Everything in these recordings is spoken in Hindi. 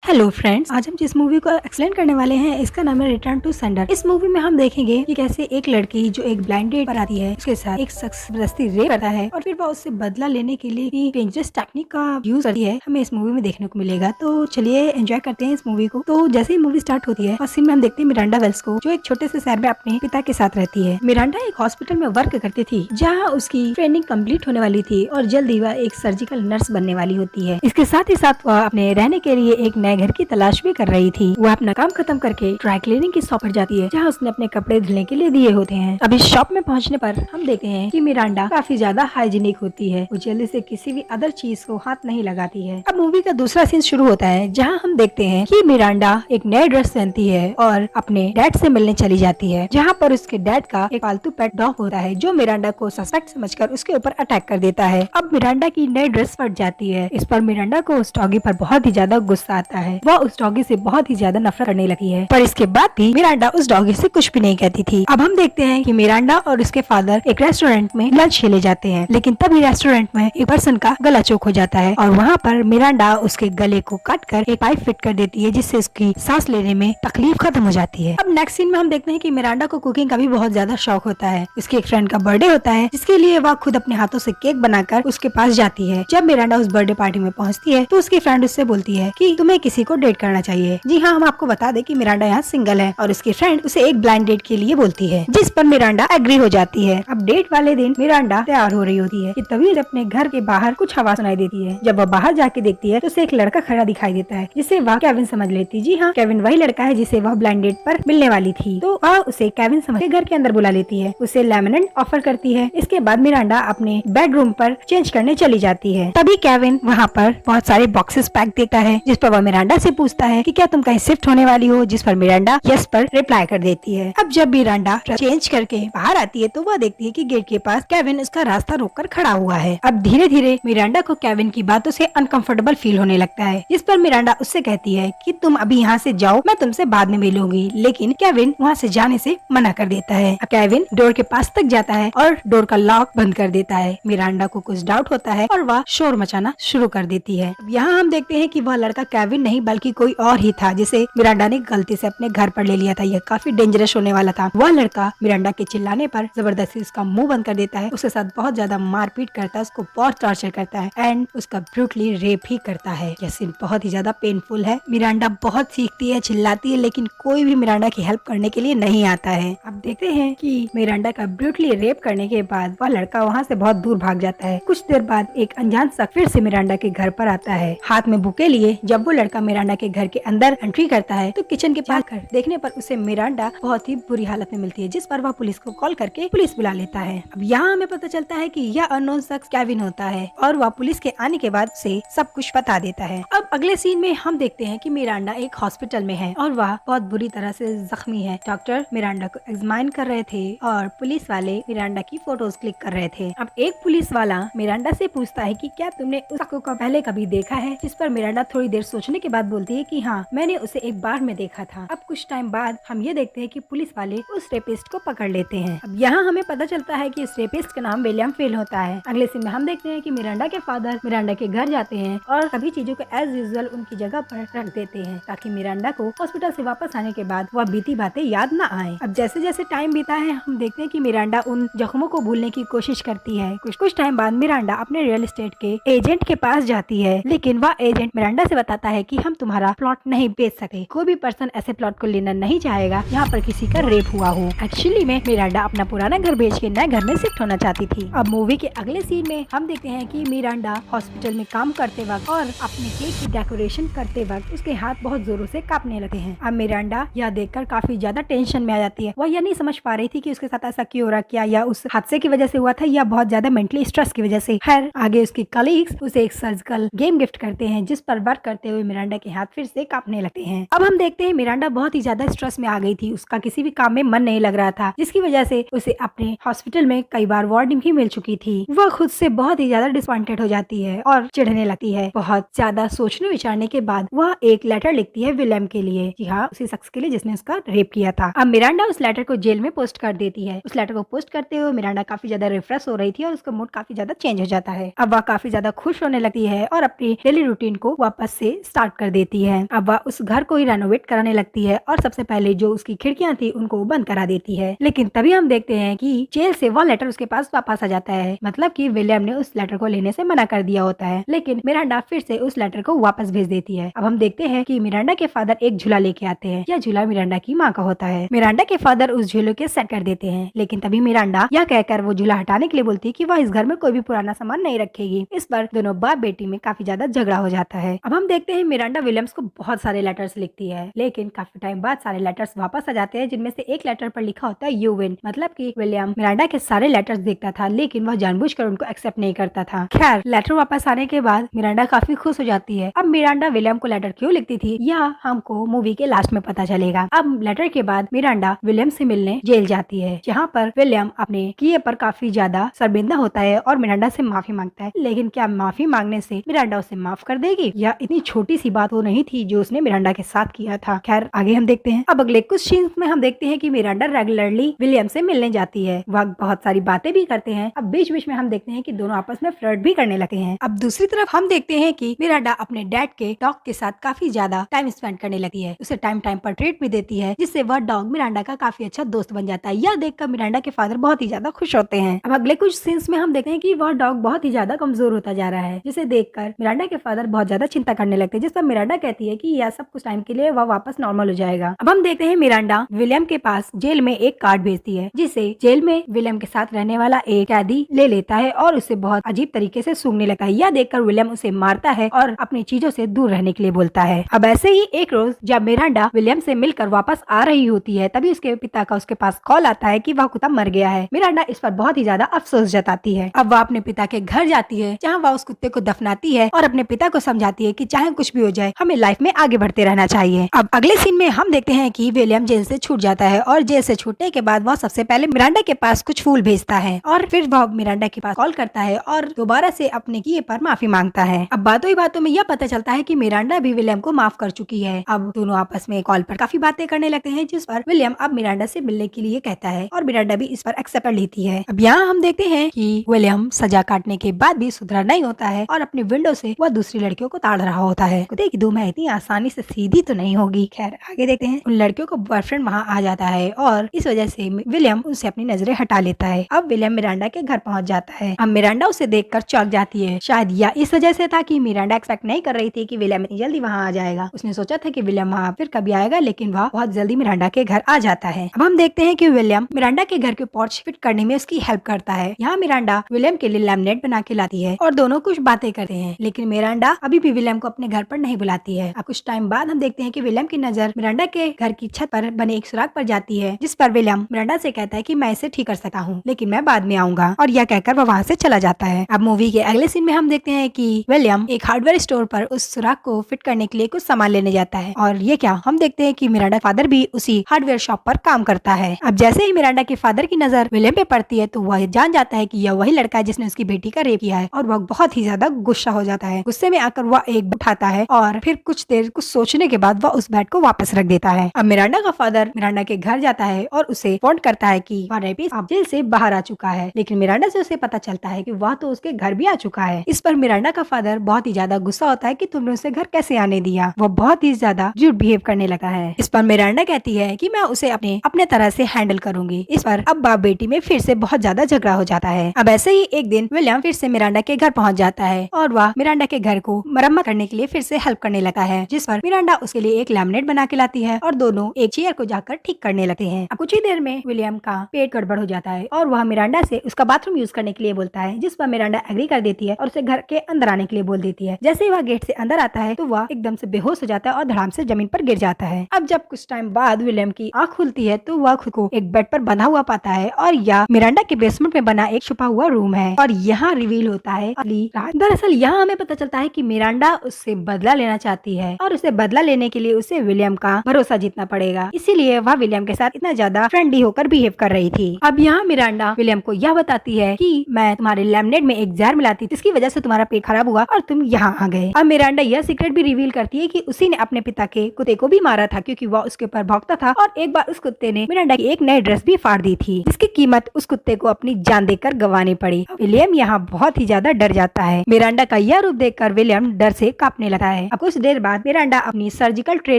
हेलो फ्रेंड्स, आज हम जिस मूवी को एक्सप्लेन करने वाले हैं इसका नाम है रिटर्न टू सेंडर। इस मूवी में हम देखेंगे कि कैसे एक लड़की जो एक ब्लाइंड डेट पर आती है उसके साथ एक शख्स जबरदस्ती रेप करता है और फिर वह उससे बदला लेने के लिए डेंजरस टेक्निक का यूज करती है, हमें इस मूवी में देखने को मिलेगा। तो चलिए एंजॉय करते हैं इस मूवी को। तो जैसे ही मूवी स्टार्ट होती है और सीन में हम देखते हैं मिरांडा वेल्स को, जो एक छोटे से शहर में अपने पिता के साथ रहती है। मिरांडा एक हॉस्पिटल में वर्क करती थी जहाँ उसकी ट्रेनिंग कम्प्लीट होने वाली थी और जल्द ही वह एक सर्जिकल नर्स बनने वाली होती है। इसके साथ ही साथ वह अपने रहने के लिए एक नए घर की तलाश भी कर रही थी। वह अपना काम खत्म करके ड्राई क्लीनिंग की शॉप पर जाती है जहाँ उसने अपने कपड़े धुलने के लिए दिए होते हैं। अब इस शॉप में पहुँचने पर हम देखते हैं कि मिरांडा काफी ज्यादा हाइजीनिक होती है, वो जल्दी से किसी भी अदर चीज को हाथ नहीं लगाती है। अब मूवी का दूसरा सीन शुरू होता है जहाँ हम देखते हैं कि मिरांडा एक नए ड्रेस पहनती है और अपने डैड से मिलने चली जाती है, जहाँ पर उसके डैड का एक पालतू पेट डॉग होता है जो मिरांडा को सस्पेक्ट समझकर उसके ऊपर अटैक कर देता है। अब मिरांडा की नई ड्रेस फट जाती है। इस पर मिरांडा को उस डॉगी पर बहुत ही ज्यादा गुस्सा आता है। वह उस डॉगी से बहुत ही ज्यादा नफरत करने लगी है, पर इसके बाद भी मिरांडा उस डॉगी से कुछ भी नहीं कहती थी। अब हम देखते हैं कि मिरांडा और उसके फादर एक रेस्टोरेंट में लंच खेले जाते हैं, लेकिन तभी रेस्टोरेंट में एक पर्सन का गला चोक हो जाता है और वहाँ पर मिरांडा उसके गले को काट कर एक पाइप फिट कर देती है, जिससे उसकी सांस लेने में तकलीफ खत्म हो जाती है। अब नेक्स्ट सीन में हम देखते हैं कि मिरांडा को कुकिंग का भी बहुत ज्यादा शौक होता है। उसके एक फ्रेंड का बर्थडे होता है जिसके लिए वह खुद अपने हाथों से केक बनाकर उसके पास जाती है। जब मिरांडा उस बर्थडे पार्टी में पहुँचती है तो उसकी फ्रेंड उससे बोलती है कि तुम्हें किसी को डेट करना चाहिए। जी हाँ, हम आपको बता दें कि मिरांडा यहाँ सिंगल है और उसकी फ्रेंड उसे एक ब्लाइंड डेट के लिए बोलती है, जिस पर मिरांडा एग्री हो जाती है। अब डेट वाले दिन मिरांडा तैयार हो रही होती है कि तभी अपने घर के बाहर कुछ आवाज सुनाई देती है। जब वह बाहर जाके देखती है तो उसे एक लड़का खड़ा दिखाई देता है, जिसे वह केविन समझ लेती। जी हाँ, केविन वही लड़का है जिसे वह ब्लाइंड डेट पर मिलने वाली थी। तो वह उसे केविन समझ के घर के अंदर बुला लेती है, उसे लेमनेंट ऑफर करती है। इसके बाद मिरांडा अपने बेडरूम पर चेंज करने चली जाती है। तभी केविन वहाँ पर बहुत सारे बॉक्सेस पैक देता है, जिस पर वह मिरांडा से पूछता है कि क्या तुम कहीं शिफ्ट होने वाली हो, जिस पर मिरांडा यस पर रिप्लाई कर देती है। अब जब मिरांडा चेंज करके बाहर आती है तो वह देखती है कि गेट के पास केविन उसका रास्ता रोककर खड़ा हुआ है। अब धीरे धीरे मिरांडा को केविन की बातों से अनकंफर्टेबल फील होने लगता है, जिस पर मिरांडा उससे कहती है कि तुम अभी यहाँ से जाओ, मैं तुमसे बाद में मिलूंगी। लेकिन केविन वहाँ से जाने से मना कर देता है। अब केविन डोर के पास तक जाता है और डोर का लॉक बंद कर देता है। मिरांडा को कुछ डाउट होता है और वह शोर मचाना शुरू कर देती है। यहाँ हम देखते हैं कि वह लड़का केविन नहीं बल्कि कोई और ही था, जिसे मिरांडा ने गलती से अपने घर पर ले लिया था। यह काफी डेंजरस होने वाला था। वह लड़का मिरांडा के चिल्लाने पर जबरदस्ती उसका मुंह बंद कर देता है, उसके साथ बहुत ज्यादा मारपीट करता है, उसको बहुत टॉर्चर करता है एंड उसका ब्रूटली रेप ही करता है। यह सीन बहुत ही ज्यादा पेनफुल है। मिरांडा बहुत सीखती है, चिल्लाती है, लेकिन कोई भी मिरांडा की हेल्प करने के लिए नहीं आता है। अब देखते हैं कि मिरांडा का ब्रूटली रेप करने के बाद वह लड़का वहाँ से बहुत दूर भाग जाता है। कुछ देर बाद एक अनजान शख्स फिर से मिरांडा के घर पर आता है, हाथ में बुके लिए। जब वो लड़का मिरांडा के घर के अंदर एंट्री करता है तो किचन के पास देखने पर उसे मिरांडा बहुत ही बुरी हालत में मिलती है, जिस पर वह पुलिस को कॉल करके पुलिस बुला लेता है। अब यहाँ हमें पता चलता है कि यह अननोन शख्स केविन होता है और वह पुलिस के आने के बाद से सब कुछ बता देता है। अब अगले सीन में हम देखते हैं कि मिरांडा एक हॉस्पिटल में है और वह बहुत बुरी तरह से जख्मी है। डॉक्टर मिरांडा को एग्जामिन कर रहे थे और पुलिस वाले मिरांडा की फोटोज क्लिक कर रहे थे। अब एक पुलिस वाला मिरांडा से पूछता है कि क्या तुमने उस शख्स को पहले कभी देखा है, जिस पर मिरांडा थोड़ी देर सोचने के बाद बोलती है कि हाँ, मैंने उसे एक बार में देखा था। अब कुछ टाइम बाद हम ये देखते हैं कि पुलिस वाले उस रेपिस्ट को पकड़ लेते हैं। अब यहाँ हमें पता चलता है कि इस रेपिस्ट का नाम विलियम फेल होता है। अगले सीन में हम देखते हैं कि मिरांडा के फादर मिरांडा के घर जाते हैं और सभी चीजों को एज यूजुअल उनकी जगह पर रख देते हैं, ताकि मिरांडा को हॉस्पिटल से वापस आने के बाद वह बीती बातें याद न आए। अब जैसे जैसे टाइम बीता है हम देखते हैं कि मिरांडा उन जख्मों को भूलने की कोशिश करती है। कुछ टाइम बाद मिरांडा अपने रियल एस्टेट के एजेंट के पास जाती है, लेकिन वह एजेंट मिरांडा से बताता है कि हम तुम्हारा प्लॉट नहीं बेच सकते। कोई भी पर्सन ऐसे प्लॉट को लेना नहीं चाहेगा यहाँ पर किसी का रेप हुआ हो। एक्चुअली में मिरांडा अपना पुराना घर बेच के नए घर में शिफ्ट होना चाहती थी। अब मूवी के अगले सीन में हम देखते हैं कि मिरांडा हॉस्पिटल में काम करते वक्त और अपने केक की डेकोरेशन करते वक्त उसके हाथ बहुत जोरों से कांपने लगते हैं। अब मिरांडा यह देखकर काफी ज्यादा टेंशन में आ जाती है। वह यह नहीं समझ पा रही थी कि उसके साथ ऐसा क्यों हो रहा, क्या या उस हादसे की वजह से हुआ था या बहुत ज्यादा मेंटली स्ट्रेस की वजह से। खैर आगे उसके कलीग्स उसे एक सर्जिकल गेम गिफ्ट करते हैं, जिस पर वर्क करते हुए मिरांडा के हाथ फिर से कांपने लगते हैं। अब हम देखते हैं मिरांडा बहुत ही ज्यादा स्ट्रेस में आ गई थी, उसका किसी भी काम में मन नहीं लग रहा था, जिसकी वजह से उसे अपने हॉस्पिटल में कई बार वार्निंग भी मिल चुकी थी। वह खुद से बहुत ही ज्यादा डिसअपॉइंटेड हो जाती है और चिढ़ने लगती है। बहुत ज्यादा सोचने विचारने के बाद वह एक लेटर लिखती है विलियम के लिए, जी हाँ, उसी शख्स के लिए जिसने उसका रेप किया था। अब मिरांडा उस लेटर को जेल में पोस्ट कर देती है। उस लेटर को पोस्ट करते हुए मिरांडा काफी ज्यादा रिफ्रेश हो रही थी और उसका मूड काफी ज्यादा चेंज हो जाता है। अब वह काफी ज्यादा खुश होने लगती है और अपनी डेली रूटीन को वापस से स्टार्ट कर देती है। अब वह उस घर को ही रेनोवेट कराने लगती है और सबसे पहले जो उसकी खिड़कियां थी उनको बंद करा देती है। लेकिन तभी हम देखते हैं कि जेल से वह लेटर उसके पास वापस आ जाता है, मतलब कि विलियम ने उस लेटर को लेने से मना कर दिया होता है, लेकिन मिरांडा फिर से उस लेटर को वापस भेज देती है। अब हम देखते हैं कि मिरांडा के फादर एक झूला लेके आते हैं। यह झूला मिरांडा की माँ का होता है। मिरांडा के फादर उस झूले के सेट कर देते हैं, लेकिन तभी मिरांडा यह कहकर वो झूला हटाने के लिए बोलती है कि वह इस घर में कोई भी पुराना सामान नहीं रखेगी। इस पर दोनों बाप बेटी में काफी ज्यादा झगड़ा हो जाता है। अब हम देखते हैं मिरांडा विलियम्स को बहुत सारे लेटर्स लिखती है, लेकिन काफी टाइम बाद सारे लेटर्स वापस आ जाते हैं, जिनमें से एक लेटर पर लिखा होता है यू विन, मतलब कि विलियम मिरांडा के सारे लेटर्स देखता था, लेकिन वह जानबूझकर उनको एक्सेप्ट नहीं करता था। खैर, लेटर वापस आने के बाद मिरांडा काफी खुश हो जाती है। अब मिरांडा विलियम को लेटर क्यों लिखती थी यह हमको मूवी के लास्ट में पता चलेगा। अब लेटर के बाद मिरांडा विलियम से मिलने जेल जाती है, जहाँ पर विलियम अपने किए पर काफी ज्यादा शर्मिंदा होता है और मिरांडा से माफी मांगता है। लेकिन क्या माफी मांगने से मिरांडा उसे माफ कर देगी? यह इतनी छोटी सी बात तो नहीं थी जो उसने मिरांडा के साथ किया था। खैर, आगे हम देखते हैं। अब अगले कुछ सीन्स में हम देखते हैं कि मिरांडा रेगुलरली विलियम से मिलने जाती है। वह बहुत सारी बातें भी करते हैं। अब बीच बीच में हम देखते हैं कि दोनों आपस में फ्लर्ट भी करने लगते हैं। अब दूसरी तरफ हम देखते हैं कि मिरांडा अपने डैड के डॉग के साथ काफी ज्यादा टाइम स्पेंड करने लगती है। उसे टाइम टाइम पर ट्रीट भी देती है, जिससे वह डॉग मिरांडा का काफी अच्छा दोस्त बन जाता है। यह देखकर मिरांडा के फादर बहुत ही ज्यादा खुश होते हैं। अब अगले कुछ सीन्स में हम देखते हैं कि वह डॉग बहुत ही ज्यादा कमजोर होता जा रहा है, जिसे देखकर मिरांडा के फादर बहुत ज्यादा चिंता करने लगते हैं, जिस पर मिरांडा कहती है कि यह सब कुछ टाइम के लिए वह वापस नॉर्मल हो जाएगा। अब हम देखते हैं मिरांडा विलियम के पास जेल में एक कार्ड भेजती है, जिसे जेल में विलियम के साथ रहने वाला एक कैदी ले लेता है और उसे बहुत अजीब तरीके से सूंघने लगता है। यह देखकर विलियम उसे मारता है और अपनी चीजों से दूर रहने के लिए बोलता है। अब ऐसे ही एक रोज जब मिरांडा विलियम से मिलकर वापस आ रही होती है, तभी उसके पिता का उसके पास कॉल आता है कि वह कुत्ता मर गया है। मिरांडा इस पर बहुत ही ज्यादा अफसोस जताती है। अब वह अपने पिता के घर जाती है, जहाँ वह उस कुत्ते को दफनाती है और अपने पिता को समझाती है कि चाहे कुछ भी हो जाए, हमें लाइफ में आगे बढ़ते रहना चाहिए। अब अगले सीन में हम देखते हैं कि विलियम जेल से छूट जाता है और जेल से छूटने के बाद वह सबसे पहले मिरांडा के पास कुछ फूल भेजता है और फिर वह मिरांडा के पास कॉल करता है और दोबारा से अपने किए पर माफी मांगता है। अब बातों ही बातों में यह पता चलता है कि मिरांडा भी विलियम को माफ कर चुकी है। अब दोनों आपस में कॉल पर काफी बातें करने लगते हैं, जिस पर विलियम अब मिरांडा से मिलने के लिए कहता है और मिरांडा भी इस पर एक्सेप्ट कर लेती है। अब यहाँ हम देखते हैं कि विलियम सजा काटने के बाद भी सुधरा नहीं होता है और अपनी विंडो से वह दूसरी लड़कियों को ताड़ रहा होता है। कुत्ते की दुम है, इतनी आसानी से सीधी तो नहीं होगी। खैर, आगे देखते हैं। उन लड़कियों को बॉयफ्रेंड वहाँ आ जाता है और इस वजह से विलियम उनसे अपनी नजरें हटा लेता है। अब विलियम मिरांडा के घर पहुँच जाता है। अब मिरांडा उसे देखकर चौंक जाती है। शायद यह इस वजह से था कि मिरांडा एक्सपेक्ट नहीं कर रही थी कि विलियम इतनी जल्दी वहाँ आ जाएगा। उसने सोचा था कि विलियम वहाँ फिर कभी आएगा, लेकिन वह बहुत जल्दी मिरांडा के घर आ जाता है। अब हम देखते हैं कि विलियम मिरांडा के घर के पोर्च फिट करने में उसकी हेल्प करता है। यहाँ मिरांडा विलियम के लिए लैमिनेट बना के लाती है और दोनों कुछ बातें करते हैं, लेकिन मिरांडा अभी भी विलियम को अपने घर पर नहीं बुलाती है। अब कुछ टाइम बाद हम देखते हैं कि विलियम की नजर मिरांडा के घर की छत पर बने एक सुराग पर जाती है, जिस पर विलियम मिरांडा से कहता है कि मैं इसे ठीक कर सकता हूँ, लेकिन मैं बाद में आऊंगा, और यह कहकर वह वहाँ से चला जाता है। अब मूवी के अगले सीन में हम देखते हैं कि विलियम एक हार्डवेयर स्टोर पर उस सुराग को फिट करने के लिए कुछ सामान लेने जाता है, और ये क्या, हम देखते हैं कि मिरांडा फादर भी उसी हार्डवेयर शॉप पर काम करता है। अब जैसे ही मिरांडा के फादर की नजर विलियम पे पड़ती है, तो वह जान जाता है कि यह वही लड़का है जिसने उसकी बेटी का रेप किया है, और वह बहुत ही ज्यादा गुस्सा हो जाता है। गुस्से में आकर वह एक उठाता है और फिर कुछ देर कुछ सोचने के बाद वह उस बैट को वापस रख देता है। अब मिरांडा का फादर मिरांडा के घर जाता है और उसे वार्न करता है कि वह रेपिस्ट अब जेल से बाहर आ चुका है, लेकिन मिरांडा से उसे पता चलता है कि वह तो उसके घर भी आ चुका है। इस पर मिरांडा का फादर बहुत ही ज्यादा गुस्सा होता है कि तुमने उसे घर कैसे आने दिया। वह बहुत ही ज्यादा रूड बिहेव करने लगा है। इस पर मिरांडा कहती है कि मैं उसे अपने तरह से हैंडल करूंगी। इस पर अब बाप बेटी में फिर से बहुत ज्यादा झगड़ा हो जाता है। अब ऐसे ही एक दिन विलियम फिर से मिरांडा के घर पहुंच जाता है और वह मिरांडा के घर को मरम्मत करने के लिए फिर से हेल्प करने लगा है, जिस पर मिरांडा उसके लिए एक लैमिनेट बना के लाती है और दोनों एक चेयर को जाकर ठीक करने लगते हैं। अब कुछ ही देर में विलियम का पेट गड़बड़ हो जाता है और वह मिरांडा से उसका बाथरूम यूज करने के लिए बोलता है, जिस पर मिरांडा एग्री कर देती है और उसे घर के अंदर आने के लिए बोल देती है। जैसे ही वह गेट से अंदर आता है तो वह एकदम से बेहोश हो जाता है और धड़ाम से जमीन पर गिर जाता है। अब जब कुछ टाइम बाद विलियम की आँख खुलती है तो वह खुद को एक बेड पर बंधा हुआ पाता है और यह मिरांडा के बेसमेंट में बना एक छुपा हुआ रूम है, और यहाँ रिवील होता है अगली रात। दरअसल यहाँ हमें पता चलता है कि मिरांडा उससे बदला लेना चाहती है और उसे बदला लेने के लिए उसे विलियम का भरोसा जीतना पड़ेगा, इसीलिए वह विलियम के साथ इतना ज्यादा फ्रेंडली होकर बिहेव कर रही थी। अब यहाँ मिरांडा विलियम को यह बताती है कि मैं तुम्हारे लेमनेड में एक जहर मिलाती, जिसकी वजह से तुम्हारा पेट खराब हुआ और तुम यहाँ आ गए। अब मिरांडा यह सीक्रेट भी रिवील करती है कि उसी ने अपने पिता के कुत्ते को भी मारा था, क्योंकि वह उसके ऊपर भौंकता था, और एक बार उस कुत्ते ने मिरांडा की एक नई ड्रेस भी फाड़ दी थी, जिसकी कीमत उस कुत्ते को अपनी जान देकर गंवानी पड़ी। विलियम यहाँ बहुत ही ज्यादा डर जाता है। मिरांडा का यह रूप देखकर विलियम डर से कांपने लगता है। अब कुछ देर बाद मिरांडा अपनी सर्जिकल ट्रे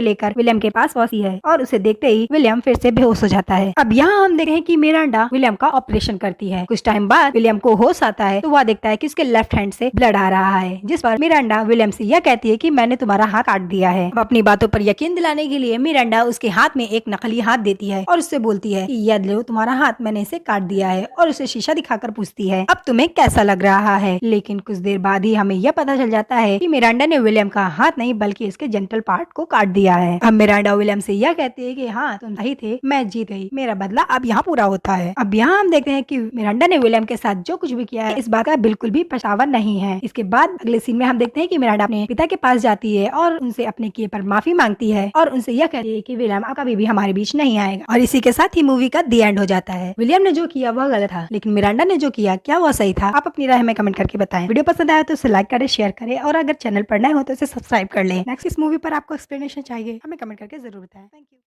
लेकर विलियम के पास पहुंचती है और उसे देखते ही विलियम फिर से बेहोश हो जाता है। अब यहाँ हम देखते हैं कि मिरांडा विलियम का ऑपरेशन करती है। कुछ टाइम बाद विलियम को होश आता है तो वह देखता है कि उसके लेफ्ट हैंड से ब्लड आ रहा है, जिस पर मिरांडा विलियम से यह कहती है कि मैंने तुम्हारा हाथ काट दिया है। अब अपनी बातों पर यकीन दिलाने के लिए मिरांडा उसके हाथ में एक नकली हाथ देती है और उससे बोलती है कि यह लो तुम्हारा हाथ, मैंने इसे काट दिया है, और उसे शीशा दिखाकर पूछती है अब तुम्हें कैसा लग रहा है। लेकिन कुछ देर बाद ही हमें यह पता चल जाता है कि मिरांडा ने विलियम का हाथ नहीं बल्कि इसके जेंटल पार्ट को काट दिया है। अब मिरांडा विलियम से यह कहती है कि हाँ तुम सही थे, मैं जीत गई, मेरा बदला अब यहाँ पूरा होता है। अब यहाँ हम देखते हैं कि मिरांडा ने विलियम के साथ जो कुछ भी किया है इस बात का बिल्कुल भी पछतावा नहीं है। इसके बाद अगले सीन में हम देखते हैं कि मिरांडा अपने पिता के पास जाती है और उनसे अपने किए पर माफी मांगती है और उनसे यह कहती है कि विलियम अब कभी भी हमारे बीच नहीं आएगा। और इसी के साथ ही मूवी का दी एंड हो जाता है। विलियम ने जो किया वह गलत था, लेकिन मिरांडा ने जो किया क्या वह सही था? आप अपनी राय हमें कमेंट करके बताएं। वीडियो पसंद आया तो उसे लाइक करें, शेयर करें, और अगर चैनल पर नए हो तो इसे सब्सक्राइब कर लें। नेक्स्ट इस मूवी पर आपको एक्सप्लेनेशन चाहिए हमें कमेंट करके जरूर बताएं। Thank you.